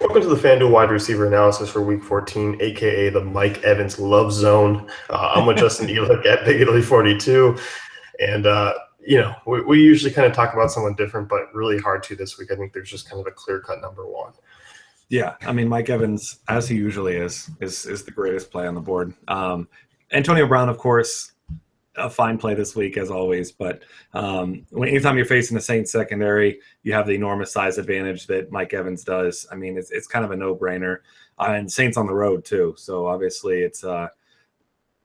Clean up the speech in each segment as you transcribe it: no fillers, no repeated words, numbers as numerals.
Welcome to the FanDuel wide receiver analysis for Week 14, aka the Mike Evans Love Zone. I'm with Justin Elick at Big Italy 42, and we usually kind of talk about someone different, but really hard to this week. I think there's just kind of a clear-cut number one. Yeah, I mean, Mike Evans, as he usually is the greatest play on the board. Antonio Brown, of course, a fine play this week as always, but anytime you're facing the Saints secondary, you have the enormous size advantage that Mike Evans does. I mean, it's kind of a no-brainer, and Saints on the road too, so obviously it's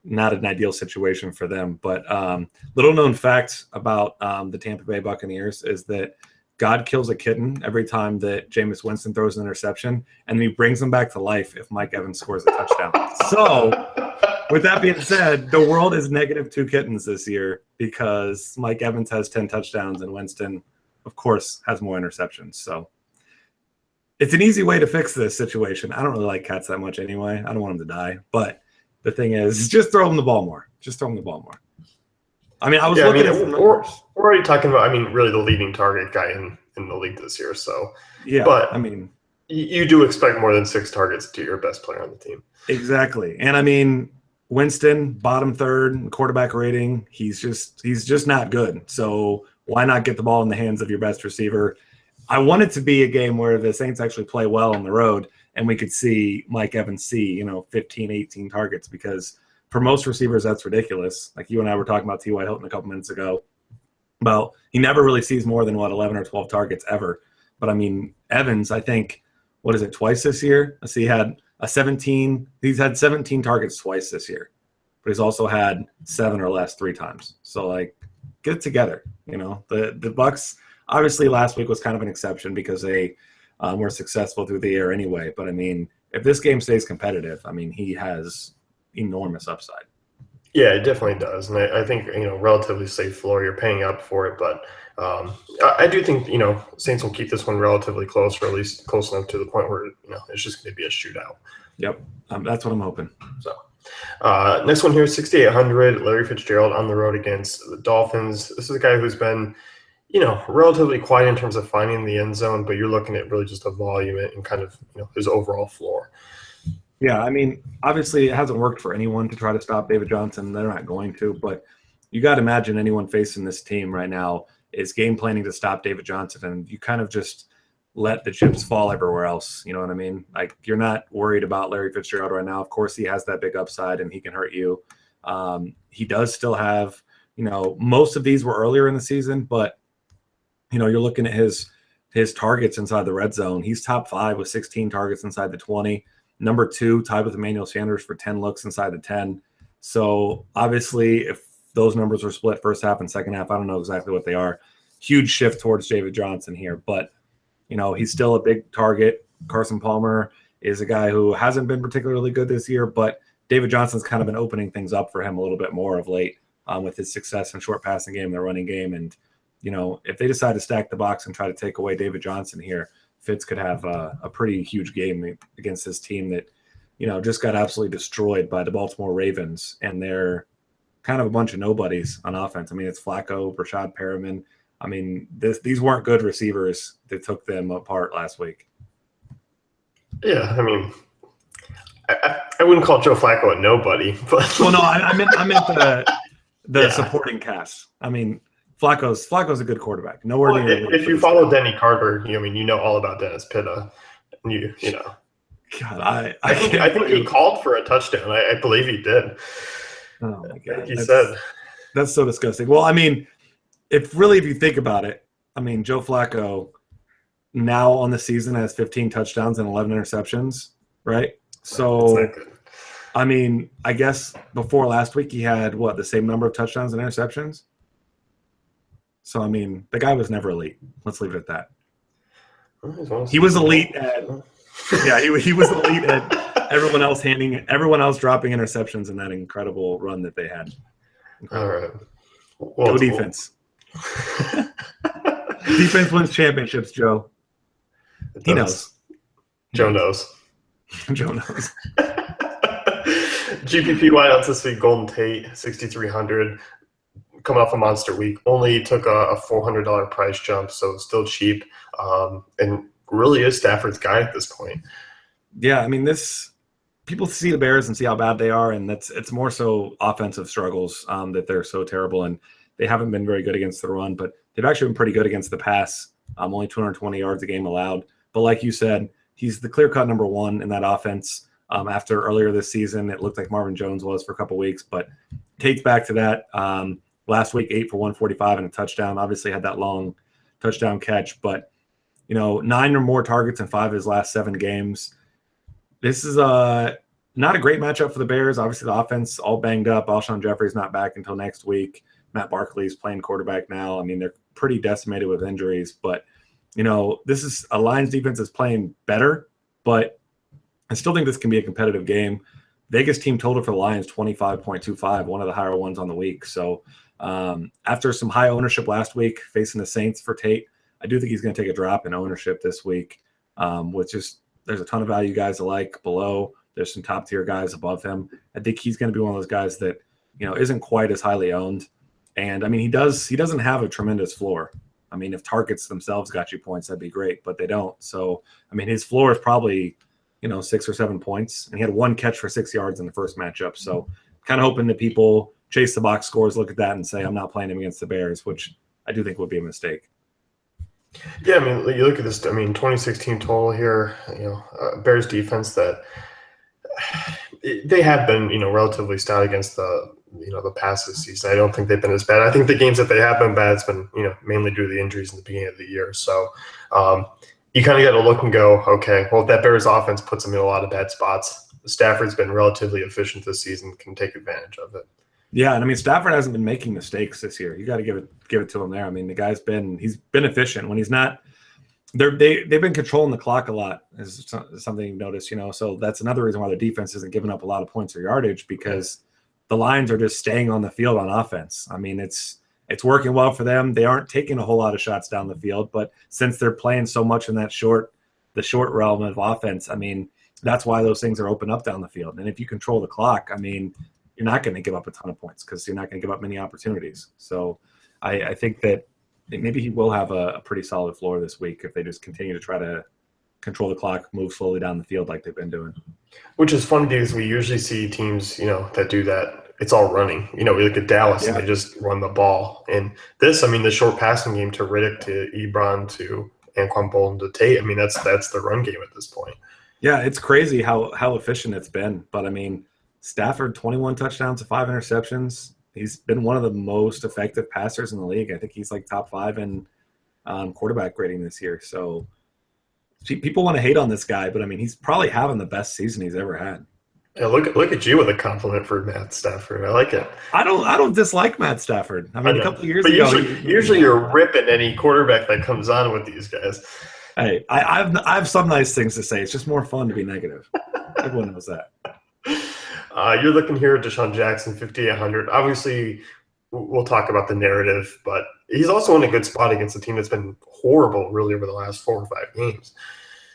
not an ideal situation for them. But little known fact about the Tampa Bay Buccaneers is that God kills a kitten every time that Jameis Winston throws an interception, and then he brings them back to life if Mike Evans scores a touchdown. So with that being said, the world is -2 kittens this year because Mike Evans has 10 touchdowns and Winston, of course, has more interceptions. So it's an easy way to fix this situation. I don't really like cats that much anyway. I don't want them to die. But the thing is, just throw them the ball more. I mean, I was looking at some numbers. We're already talking about, really the leading target guy in the league this year. So, yeah, but I mean, you do expect more than 6 targets to your best player on the team. Exactly. And I mean, Winston, bottom third quarterback rating. He's just not good. So why not get the ball in the hands of your best receiver? I want it to be a game where the Saints actually play well on the road and we could see Mike Evans see, 15, 18 targets, because for most receivers, that's ridiculous. Like you and I were talking about T.Y. Hilton a couple minutes ago. Well, he never really sees more than 11 or 12 targets ever. But I mean, Evans, I think, twice this year? Let's see, he's had 17 targets twice this year, but he's also had 7 or less 3 times. So, get it together. The Bucs, obviously last week was kind of an exception because they were successful through the air anyway. But, I mean, if this game stays competitive, he has enormous upside. Yeah, it definitely does. And I think, relatively safe floor. You're paying up for it. But I do think, Saints will keep this one relatively close, or at least close enough to the point where, it's just going to be a shootout. Yep, that's what I'm hoping. So next one here, 6,800, Larry Fitzgerald on the road against the Dolphins. This is a guy who's been, relatively quiet in terms of finding the end zone, but you're looking at really just a volume and kind of, his overall floor. Yeah, obviously it hasn't worked for anyone to try to stop David Johnson. They're not going to, but you got to imagine anyone facing this team right now is game planning to stop David Johnson, and you kind of just let the chips fall everywhere else. You know what I mean? You're not worried about Larry Fitzgerald right now. Of course, he has that big upside and he can hurt you. He does still have, most of these were earlier in the season, but, you're looking at his targets inside the red zone. He's top 5 with 16 targets inside the 20. Number 2, tied with Emmanuel Sanders for 10 looks inside the 10. So obviously, if those numbers are split first half and second half, I don't know exactly what they are. Huge shift towards David Johnson here, but he's still a big target. Carson Palmer is a guy who hasn't been particularly good this year, but David Johnson's kind of been opening things up for him a little bit more of late with his success in short passing game, the running game, and if they decide to stack the box and try to take away David Johnson here, Fitz could have a pretty huge game against this team that, just got absolutely destroyed by the Baltimore Ravens, and they're kind of a bunch of nobodies on offense. It's Flacco, Rashad Perriman. These weren't good receivers that took them apart last week. Yeah, I wouldn't call Joe Flacco a nobody, but well, no, I meant the supporting cast. Flacco's a good quarterback. Nowhere near. If you follow Denny Carter, you know all about Dennis Pitta. You know. God, I think he called for a touchdown. I believe he did. Oh my God, he said that's so disgusting. Well, if you think about it, Joe Flacco now on the season has 15 touchdowns and 11 interceptions, right? So, I guess before last week he had the same number of touchdowns and interceptions. So, the guy was never elite. Let's leave it at that. He was elite at he was elite at everyone else dropping interceptions in that incredible run that they had. Incredible. All right. Well, go defense. Defense wins championships, Joe. He knows. Joe knows. Joe knows. GPP wideouts this week, Golden Tate, 6,300. Coming off a monster week, only took a $400 price jump, so still cheap. And really is Stafford's guy at this point. Yeah, I mean, people see the Bears and see how bad they are, and it's more so offensive struggles that they're so terrible, and they haven't been very good against the run, but they've actually been pretty good against the pass. Only 220 yards a game allowed. But like you said, he's the clear-cut number one in that offense. After earlier this season, it looked like Marvin Jones was for a couple weeks, but Tate's back to that. Last week, 8 for 145 and a touchdown. Obviously had that long touchdown catch, but 9 or more targets in 5 of his last 7 games. This is not a great matchup for the Bears. Obviously, the offense all banged up. Alshon Jeffrey's not back until next week. Matt Barkley's playing quarterback now. I mean, they're pretty decimated with injuries, but this is a Lions defense is playing better, but I still think this can be a competitive game. Vegas team total for the Lions 25.25, one of the higher ones on the week. So after some high ownership last week facing the Saints for Tate, I do think he's going to take a drop in ownership this week. There's a ton of value guys alike below. There's some top tier guys above him. I think he's going to be one of those guys that isn't quite as highly owned. And I mean, he doesn't have a tremendous floor. I mean, if targets themselves got you points, that'd be great, but they don't. So I mean, his floor is probably 6 or 7 points, and he had 1 catch for 6 yards in the first matchup. So kind of hoping that people chase the box scores, look at that, and say, I'm not playing him against the Bears, which I do think would be a mistake. Yeah, I mean, you look at this, 2016 total here, Bears defense that they have been, relatively stout against the pass this season. I don't think they've been as bad. I think the games that they have been bad, it's been, mainly due to the injuries in the beginning of the year. So, you kind of got to look and go, okay, well, if that Bears offense puts them in a lot of bad spots, Stafford's been relatively efficient this season, can take advantage of it. Yeah, and I mean, Stafford hasn't been making mistakes this year. You got to give it to him there. I mean, the guy's been efficient when he's not. They've been controlling the clock a lot, is something you've noticed. So that's another reason why their defense isn't giving up a lot of points or yardage, because the Lions are just staying on the field on offense. I mean, it's working well for them. They aren't taking a whole lot of shots down the field, but since they're playing so much in the short realm of offense, I mean, that's why those things are open up down the field. And if you control the clock, I mean, you're not going to give up a ton of points because you're not going to give up many opportunities. So I think that maybe he will have a pretty solid floor this week if they just continue to try to control the clock, move slowly down the field like they've been doing. Which is fun because we usually see teams, that do that. It's all running. We look at Dallas and they just run the ball. And this, the short passing game to Riddick, to Ebron, to Anquan Bolden, to Tate, I mean, that's the run game at this point. Yeah, it's crazy how efficient it's been. But, I mean, Stafford, 21 touchdowns to 5 interceptions. He's been one of the most effective passers in the league. I think he's like top 5 in quarterback rating this year. So people want to hate on this guy, but, I mean, he's probably having the best season he's ever had. Yeah, look at you with a compliment for Matt Stafford. I like it. I don't dislike Matt Stafford. I mean, a couple of years ago, usually you're ripping any quarterback that comes on with these guys. Hey, I have some nice things to say. It's just more fun to be negative. Everyone knows that. You're looking here at Deshaun Jackson, 5,800. Obviously, we'll talk about the narrative, but he's also in a good spot against a team that's been horrible, really, over the last 4 or 5 games.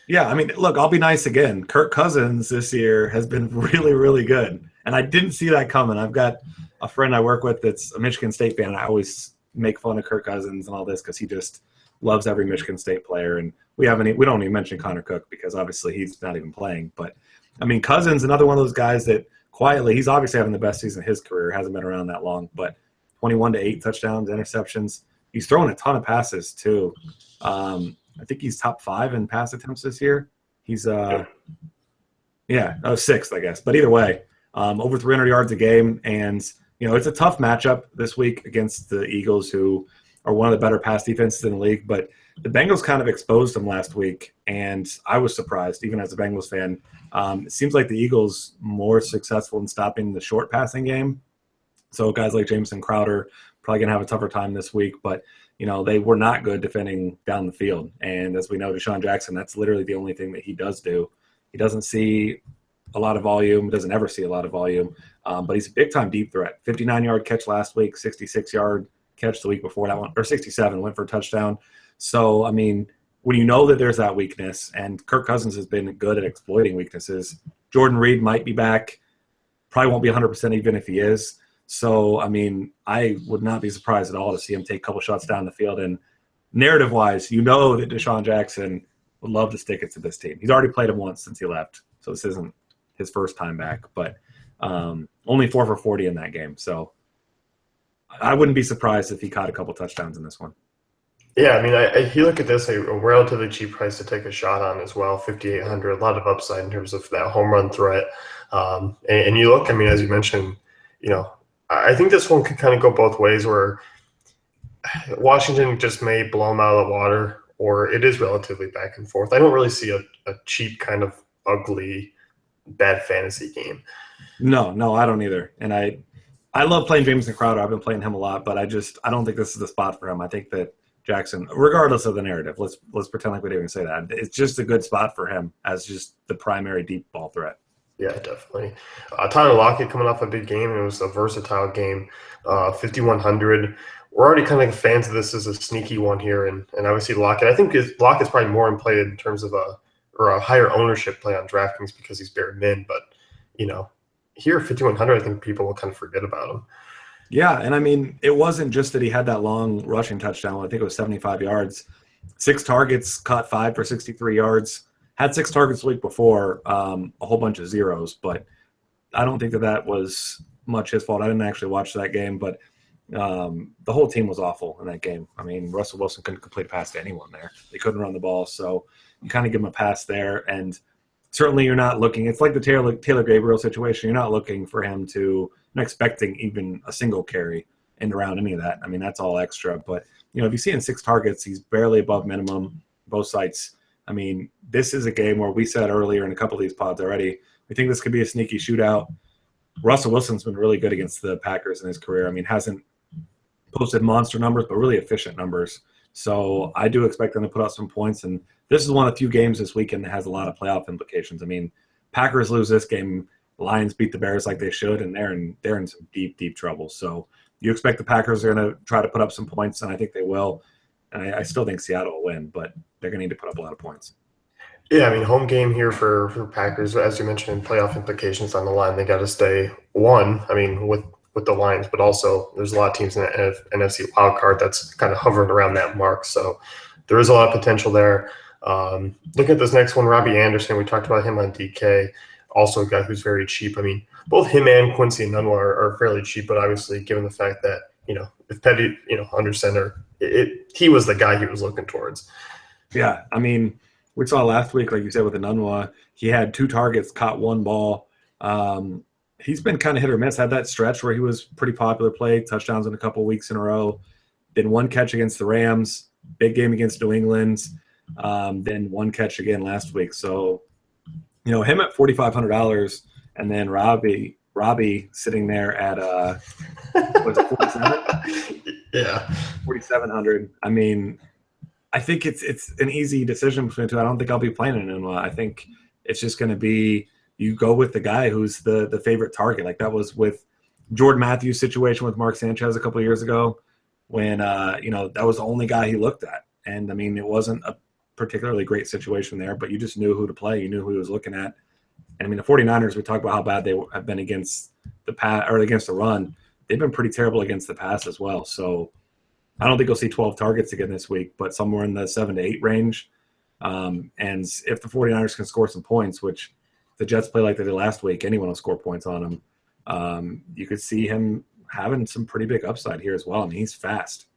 Yeah, I mean, look, I'll be nice again. Kirk Cousins this year has been really, really good, and I didn't see that coming. I've got a friend I work with that's a Michigan State fan, and I always make fun of Kirk Cousins and all this because he just loves every Michigan State player, and we don't even mention Connor Cook because obviously he's not even playing. But, I mean, Cousins, another one of those guys that quietly, he's obviously having the best season of his career, hasn't been around that long, but 21 to 8 touchdowns, interceptions. He's throwing a ton of passes too. I think he's top 5 in pass attempts this year. He's 6th, I guess. But either way, over 300 yards a game. And, it's a tough matchup this week against the Eagles, who are one of the better pass defenses in the league. But the Bengals kind of exposed them last week, and I was surprised, even as a Bengals fan. It seems like the Eagles more successful in stopping the short passing game. So guys like Jameson Crowder probably going to have a tougher time this week. But, they were not good defending down the field. And as we know, Deshaun Jackson, that's literally the only thing that he does do. He doesn't see a lot of volume, doesn't ever see a lot of volume, but he's a big-time deep threat. 59-yard catch last week, 66-yard catch the week before that one, or 67, went for a touchdown. So, I mean, when you know that there's that weakness, and Kirk Cousins has been good at exploiting weaknesses, Jordan Reed might be back, probably won't be 100% even if he is. So, I mean, I would not be surprised at all to see him take a couple shots down the field. And narrative-wise, that Deshaun Jackson would love to stick it to this team. He's already played him once since he left, so this isn't his first time back. But only 4 for 40 in that game, so I wouldn't be surprised if he caught a couple touchdowns in this one. Yeah, I mean, if you look at this, a relatively cheap price to take a shot on as well, 5,800, a lot of upside in terms of that home run threat. And you look, I mean, as you mentioned, I think this one could kind of go both ways where Washington just may blow them out of the water, or it is relatively back and forth. I don't really see a cheap kind of ugly, bad fantasy game. No, I don't either. And I love playing Jameson Crowder. I've been playing him a lot, but I don't think this is the spot for him. I think that Jackson, regardless of the narrative, let's pretend like we didn't even say that. It's just a good spot for him as just the primary deep ball threat. Yeah, definitely. Tyler Lockett coming off a big game. It was a versatile game, 5,100. We're already kind of fans of this as a sneaky one here, and obviously Lockett. I think Lockett's probably more in play in terms of a higher ownership play on DraftKings because he's bare min. But here 5,100, I think people will kind of forget about him. Yeah, and I mean, it wasn't just that he had that long rushing touchdown. I think it was 75 yards. 6 targets, caught 5 for 63 yards. Had 6 targets the week before, a whole bunch of zeros. But I don't think that was much his fault. I didn't actually watch that game, but the whole team was awful in that game. I mean, Russell Wilson couldn't complete a pass to anyone there. They couldn't run the ball, so you kind of give him a pass there. And certainly you're not looking – it's like the Taylor Gabriel situation. You're not looking for him to – not expecting even a single carry and around any of that. I mean, that's all extra. But, if you see in 6 targets, he's barely above minimum, both sites. I mean, this is a game where we said earlier in a couple of these pods already, we think this could be a sneaky shootout. Russell Wilson's been really good against the Packers in his career. I mean, hasn't posted monster numbers, but really efficient numbers. So I do expect them to put out some points. And this is one of the few games this weekend that has a lot of playoff implications. I mean, Packers lose this game, Lions beat the Bears like they should, and they're in some deep, deep trouble. So you expect the Packers are going to try to put up some points, and I think they will. And I still think Seattle will win, but they're going to need to put up a lot of points. Yeah, I mean, home game here for Packers, as you mentioned, playoff implications on the line. They got to stay one. I mean, with the Lions, but also there's a lot of teams in the NFC wild card that's kind of hovering around that mark. So there is a lot of potential there. Look at this next one, Robbie Anderson. We talked about him on DK. Also a guy who's very cheap. I mean, both him and Quincy Enunwa are fairly cheap, but obviously given the fact that, if Petty, under center, he was the guy he was looking towards. Yeah, I mean, we saw last week, like you said, with Enunwa, he had 2 targets, caught 1 ball. He's been kind of hit or miss. Had that stretch where he was pretty popular, played touchdowns in a couple weeks in a row. Then 1 catch against the Rams, big game against New England. Then 1 catch again last week. So, him at $4,500, and then Robbie sitting there at was it 47? Yeah, 4,700. I mean, I think it's an easy decision between 2. I don't think I'll be playing it in. I think it's just going to be you go with the guy who's the favorite target. Like that was with Jordan Matthews' situation with Mark Sanchez a couple of years ago, when that was the only guy he looked at, and I mean it wasn't a particularly great situation there, but you just knew who to play. You knew who he was looking at. And I mean, the 49ers, we talked about how bad they have been against the pass or against the run. They've been pretty terrible against the pass as well. So I don't think you'll see 12 targets again this week, but somewhere in the 7 to 8 range. And if the 49ers can score some points, which the Jets play like they did last week, anyone will score points on him. You could see him having some pretty big upside here as well. I mean, he's fast.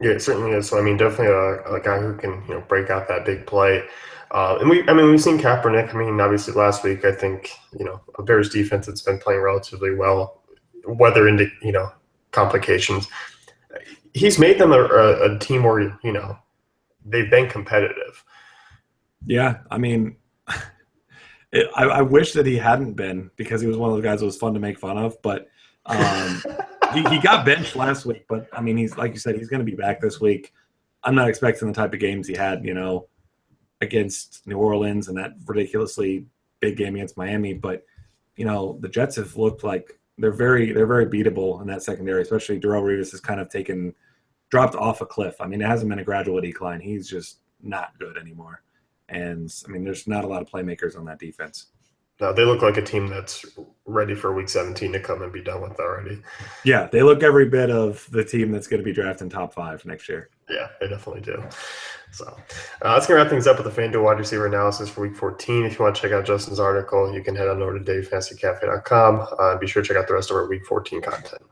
Yeah, it certainly is. So I mean, definitely a guy who can break out that big play. And we've seen Kaepernick. I mean, obviously last week I think a Bears defense that's been playing relatively well, weather into complications. He's made them a team where they've been competitive. Yeah, I mean, I wish that he hadn't been, because he was one of those guys that was fun to make fun of, but. He got benched last week, but I mean, he's like you said, he's going to be back this week. I'm not expecting the type of games he had, against New Orleans and that ridiculously big game against Miami. But the Jets have looked like they're very beatable in that secondary, especially Darrelle Revis has kind of dropped off a cliff. I mean, it hasn't been a gradual decline. He's just not good anymore. And I mean, there's not a lot of playmakers on that defense. No, they look like a team that's ready for Week 17 to come and be done with already. Yeah, they look every bit of the team that's going to be drafting top 5 next year. Yeah, they definitely do. So that's going to wrap things up with the FanDuel wide receiver analysis for Week 14. If you want to check out Justin's article, you can head on over to DaveFantasyCafe.com. Be sure to check out the rest of our Week 14 content.